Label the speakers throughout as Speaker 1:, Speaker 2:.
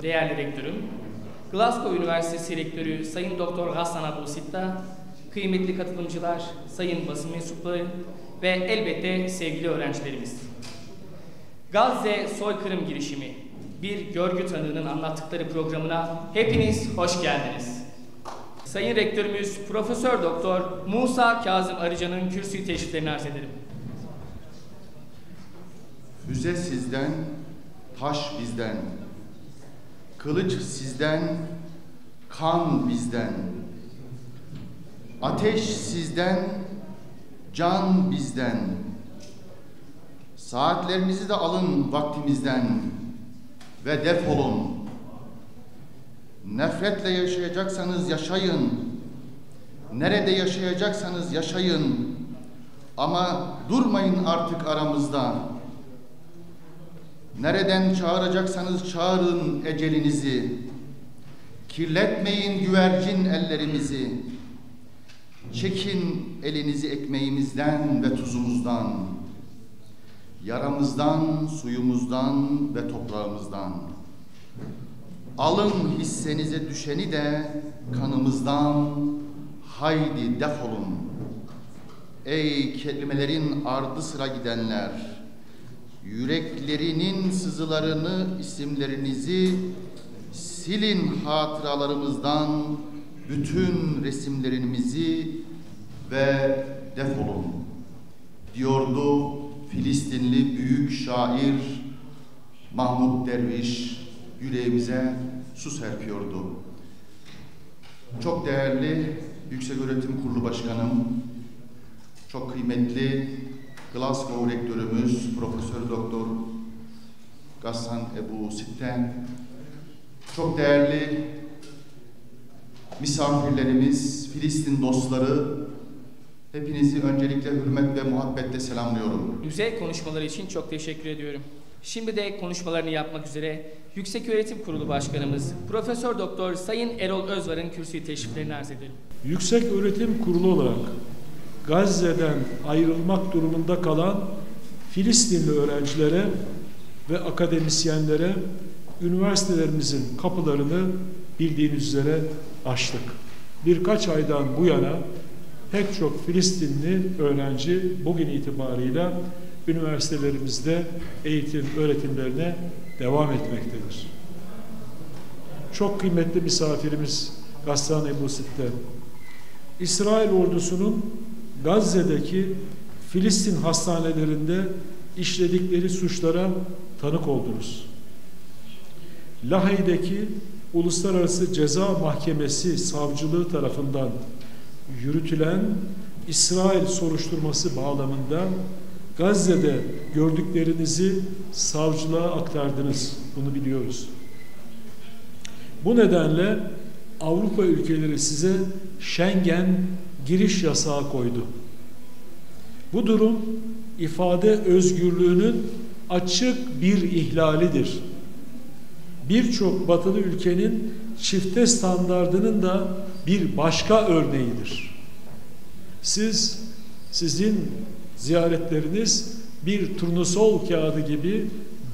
Speaker 1: Değerli rektörüm, Glasgow Üniversitesi Rektörü Sayın Doktor Ghassan Abu Sitta, kıymetli katılımcılar, sayın basın mensupları ve elbette sevgili öğrencilerimiz. Gazze soykırım girişimi, bir görgü tanığının anlattıkları programına hepiniz hoş geldiniz. Sayın Rektörümüz Profesör Doktor Musa Kazım Arıcan'ın kürsü teşriflerini arz ederim.
Speaker 2: Füze sizden, taş bizden, kılıç sizden, kan bizden, ateş sizden, can bizden. Saatlerinizi de alın vaktimizden ve defolun. Nefretle yaşayacaksanız yaşayın. Nerede yaşayacaksanız yaşayın. Ama durmayın artık aramızda. Nereden çağıracaksanız çağırın ecelinizi. Kirletmeyin güvercin ellerimizi. Çekin elinizi ekmeğimizden ve tuzumuzdan. Yaramızdan, suyumuzdan ve toprağımızdan. Alın hissenize düşeni de kanımızdan. Haydi defolun. Ey kelimelerin ardı sıra gidenler. Yüreklerinin sızılarını, isimlerinizi silin hatıralarımızdan, bütün resimlerimizi ve defolun diyordu Filistinli büyük şair Mahmud Derviş, yüreğimize su serpiyordu. Çok değerli Yükseköğretim Kurulu Başkanım, çok kıymetli Glasgow Rektörümüz Profesör Doktor Ghassan Abu Sitta, çok değerli misafirlerimiz, Filistin dostları, hepinizi öncelikle hürmet ve muhabbetle selamlıyorum.
Speaker 1: Güzel konuşmaları için çok teşekkür ediyorum. Şimdi de konuşmalarını yapmak üzere Yükseköğretim Kurulu Başkanımız Profesör Doktor Sayın Erol Özvar'ın kürsü teşriflerini arz edelim.
Speaker 3: Yükseköğretim Kurulu olarak Gazze'den ayrılmak durumunda kalan Filistinli öğrencilere ve akademisyenlere üniversitelerimizin kapılarını bildiğiniz üzere açtık. Birkaç aydan bu yana pek çok Filistinli öğrenci bugün itibarıyla üniversitelerimizde eğitim, öğretimlerine devam etmektedir. Çok kıymetli misafirimiz Ghassan Abu Sitta, İsrail ordusunun Gazze'deki Filistin hastanelerinde işledikleri suçlara tanık oldunuz. Lahey'deki Uluslararası Ceza Mahkemesi savcılığı tarafından yürütülen İsrail soruşturması bağlamında Gazze'de gördüklerinizi savcılığa aktardınız. Bunu biliyoruz. Bu nedenle Avrupa ülkeleri size Schengen giriş yasağı koydu. Bu durum ifade özgürlüğünün açık bir ihlalidir. Birçok batılı ülkenin çifte standardının da bir başka örneğidir. Sizin ziyaretleriniz bir turnusol kağıdı gibi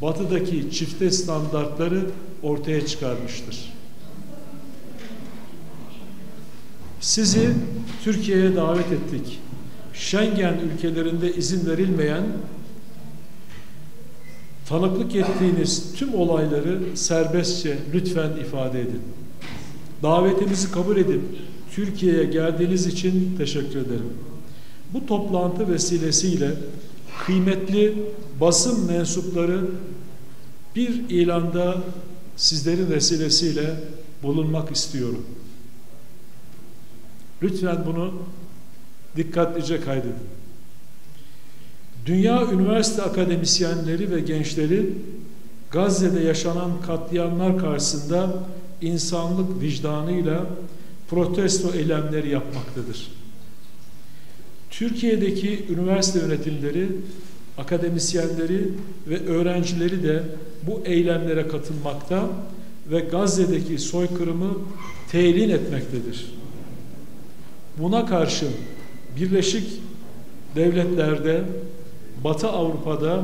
Speaker 3: batıdaki çifte standartları ortaya çıkarmıştır. Sizi Türkiye'ye davet ettik. Schengen ülkelerinde izin verilmeyen, tanıklık ettiğiniz tüm olayları serbestçe lütfen ifade edin. Davetimizi kabul edip Türkiye'ye geldiğiniz için teşekkür ederim. Bu toplantı vesilesiyle kıymetli basın mensupları bir ilanda sizlerin vesilesiyle bulunmak istiyorum. Lütfen bunu dikkatlice kaydedin. Dünya üniversite akademisyenleri ve gençleri Gazze'de yaşanan katliamlar karşısında insanlık vicdanıyla protesto eylemleri yapmaktadır. Türkiye'deki üniversite yönetimleri, akademisyenleri ve öğrencileri de bu eylemlere katılmakta ve Gazze'deki soykırımı telin etmektedir. Buna karşın Birleşik Devletler'de, Batı Avrupa'da,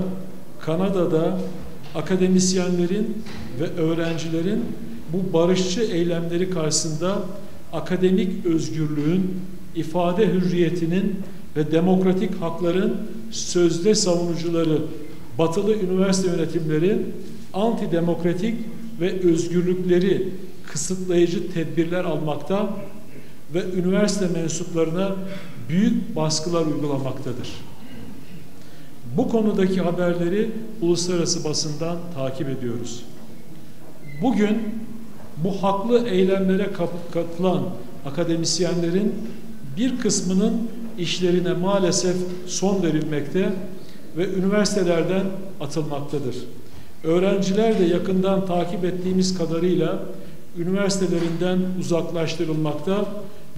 Speaker 3: Kanada'da, akademisyenlerin ve öğrencilerin bu barışçı eylemleri karşısında akademik özgürlüğün, ifade hürriyetinin ve demokratik hakların sözde savunucuları batılı üniversite yönetimleri antidemokratik ve özgürlükleri kısıtlayıcı tedbirler almakta ve üniversite mensuplarına büyük baskılar uygulamaktadır. Bu konudaki haberleri uluslararası basından takip ediyoruz. Bugün bu haklı eylemlere katılan akademisyenlerin bir kısmının işlerine maalesef son verilmekte ve üniversitelerden atılmaktadır. Öğrenciler de yakından takip ettiğimiz kadarıyla üniversitelerinden uzaklaştırılmakta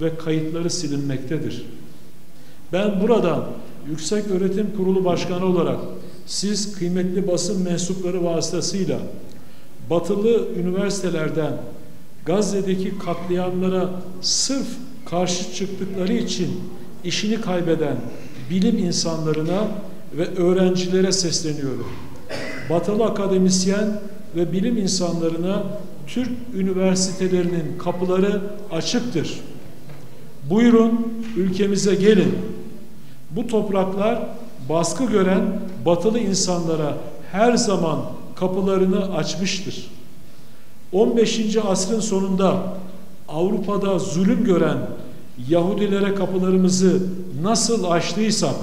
Speaker 3: ve kayıtları silinmektedir. Ben buradan Yükseköğretim Kurulu Başkanı olarak siz kıymetli basın mensupları vasıtasıyla batılı üniversitelerden Gazze'deki katliamlara sırf karşı çıktıkları için işini kaybeden bilim insanlarına ve öğrencilere sesleniyorum. Batılı akademisyen ve bilim insanlarına Türk üniversitelerinin kapıları açıktır. Buyurun ülkemize gelin. Bu topraklar baskı gören batılı insanlara her zaman kapılarını açmıştır. 15. asrın sonunda Avrupa'da zulüm gören Yahudilere kapılarımızı nasıl açtıysak,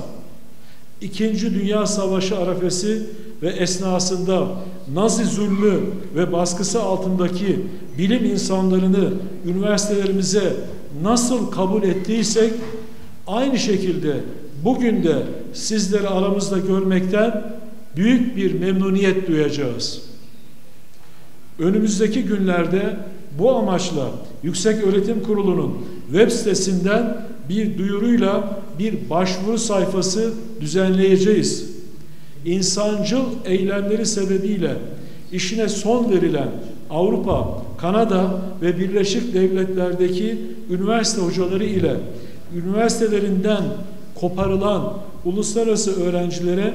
Speaker 3: İkinci Dünya Savaşı arefesi ve esnasında Nazi zulmü ve baskısı altındaki bilim insanlarını üniversitelerimize nasıl kabul ettiysek, aynı şekilde bugün de sizleri aramızda görmekten büyük bir memnuniyet duyacağız. Önümüzdeki günlerde bu amaçla Yükseköğretim Kurulu'nun web sitesinden bir duyuruyla bir başvuru sayfası düzenleyeceğiz. İnsancıl eylemleri sebebiyle işine son verilen Avrupa, Kanada ve Birleşik Devletler'deki üniversite hocaları ile üniversitelerinden koparılan uluslararası öğrencilere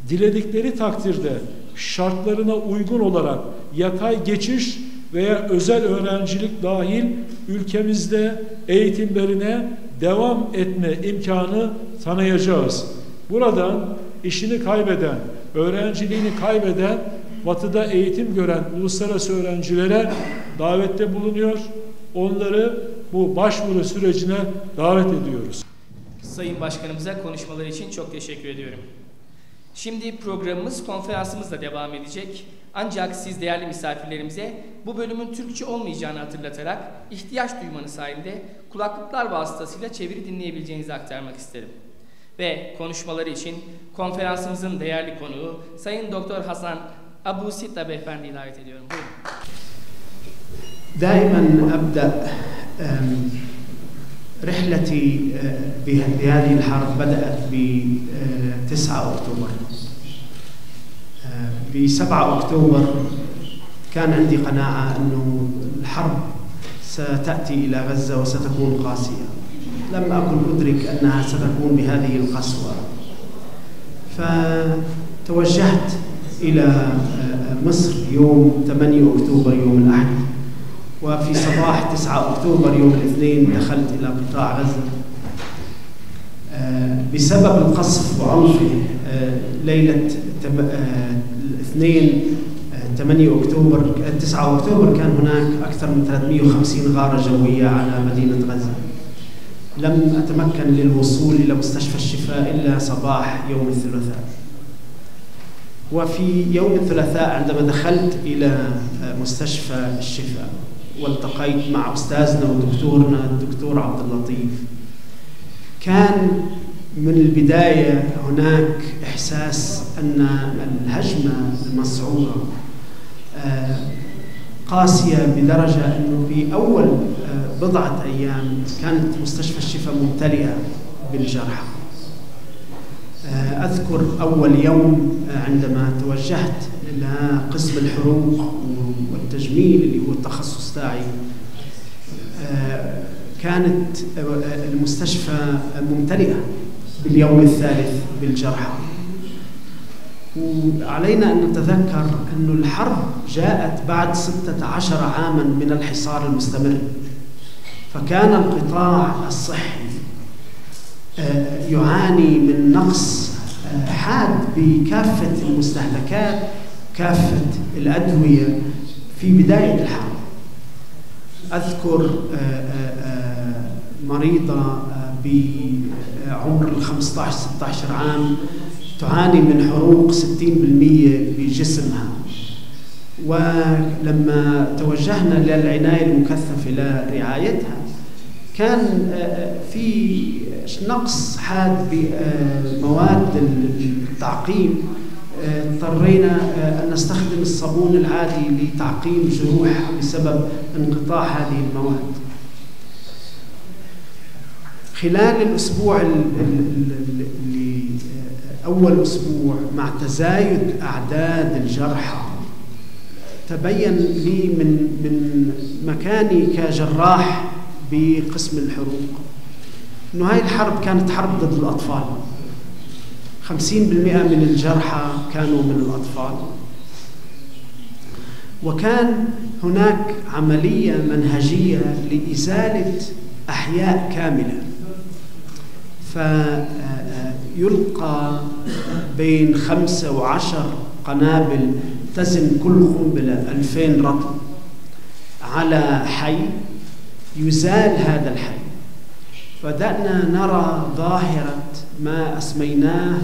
Speaker 3: diledikleri takdirde şartlarına uygun olarak yatay geçiş veya özel öğrencilik dahil ülkemizde eğitimlerine devam etme imkanı tanıyacağız. Buradan işini kaybeden, öğrenciliğini kaybeden, batıda eğitim gören uluslararası öğrencilere davette bulunuyor. Onları bu başvuru sürecine davet ediyoruz.
Speaker 1: Sayın Başkanımıza konuşmaları için çok teşekkür ediyorum. Şimdi programımız konferansımızla devam edecek. Ancak siz değerli misafirlerimize bu bölümün Türkçe olmayacağını hatırlatarak ihtiyaç duymanız halinde kulaklıklar vasıtasıyla çeviri dinleyebileceğinizi aktarmak isterim. Ve konuşmaları için konferansımızın değerli konuğu Sayın Doktor Hasan Abu Sitta Beyefendi'yi davet ediyorum. Buyurun.
Speaker 4: دائما أبدأ رحلتي بهذه الحرب بدأت ب 9 أكتوبر. ب 7 أكتوبر كان عندي قناعة أنه الحرب ستأتي إلى غزة وستكون قاسية. لم أكن أدرك أنها ستكون بهذه القسوة. فتوجهت إلى مصر يوم 8 أكتوبر يوم الأحد. وفي صباح 9 أكتوبر يوم الاثنين دخلت إلى قطاع غزة بسبب القصف وعنفه. ليلة الاثنين 8 أكتوبر 9 أكتوبر كان هناك أكثر من 350 غارة جوية على مدينة غزة. لم أتمكن للوصول إلى مستشفى الشفاء إلا صباح يوم الثلاثاء. وفي يوم الثلاثاء عندما دخلت إلى مستشفى الشفاء والتقيت مع أستاذنا ودكتورنا الدكتور عبد اللطيف، كان من البداية هناك إحساس أن الهجمة المصعوبة قاسية بدرجة أنه في أول بضعة أيام كانت مستشفى الشفاء ممتلئة بالجرحى. أذكر أول يوم عندما توجهت إلى قسم الحروق والتجميل اللي هو التخصص تاعي، كانت المستشفى ممتلئة باليوم الثالث بالجرحى. وعلينا أن نتذكر أن الحرب جاءت بعد 16 عاما من الحصار المستمر، فكان القطاع الصحي يعاني من نقص حاد بكافة المستهلكات، كافة الأدوية في بداية الحرب. أذكر مريضة بعمر 15-16 عام تعاني من حروق 60% بجسمها، ولما توجهنا للعناية المكثفة لرعايتها كان في نقص حاد بمواد التعقيم، اضطرينا أن نستخدم الصابون العادي لتعقيم جروح بسبب انقطاع هذه المواد. خلال الأسبوع اللي أول أسبوع مع تزايد أعداد الجرحى تبين لي من مكاني كجراح بقسم الحروق إنه هاي الحرب كانت حرب ضد الأطفال. 50% من الجرحى كانوا من الأطفال، وكان هناك عملية منهجية لإزالة أحياء كاملة، فيلقى بين 5 و10 قنابل تزن كل قنبلة 2000 رطل على حي، يزال هذا الحي. بدأنا نرى ظاهرة ما أسميناه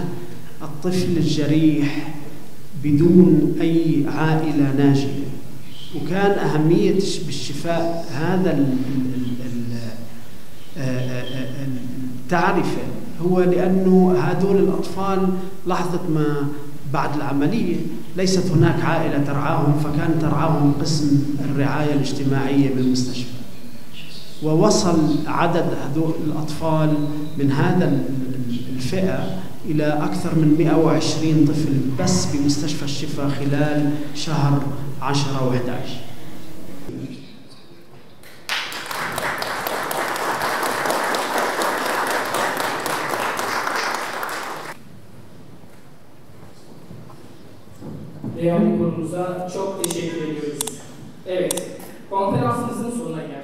Speaker 4: الطفل الجريح بدون أي عائلة ناجية. وكان أهمية بالشفاء هذا التعرفة هو لأنه هذول الأطفال لحظة ما بعد العملية ليست هناك عائلة ترعاهم، فكان ترعاهم قسم الرعاية الاجتماعية بالمستشفى. ووصل عدد هذول الأطفال من هذا الفئة إلى أكثر من 120 طفل بس بمستشفى الشفا خلال شهر 10 و11.
Speaker 1: Değerli kurumuza çok teşekkür ediyoruz. Evet, konferansımızın sonuna geldik.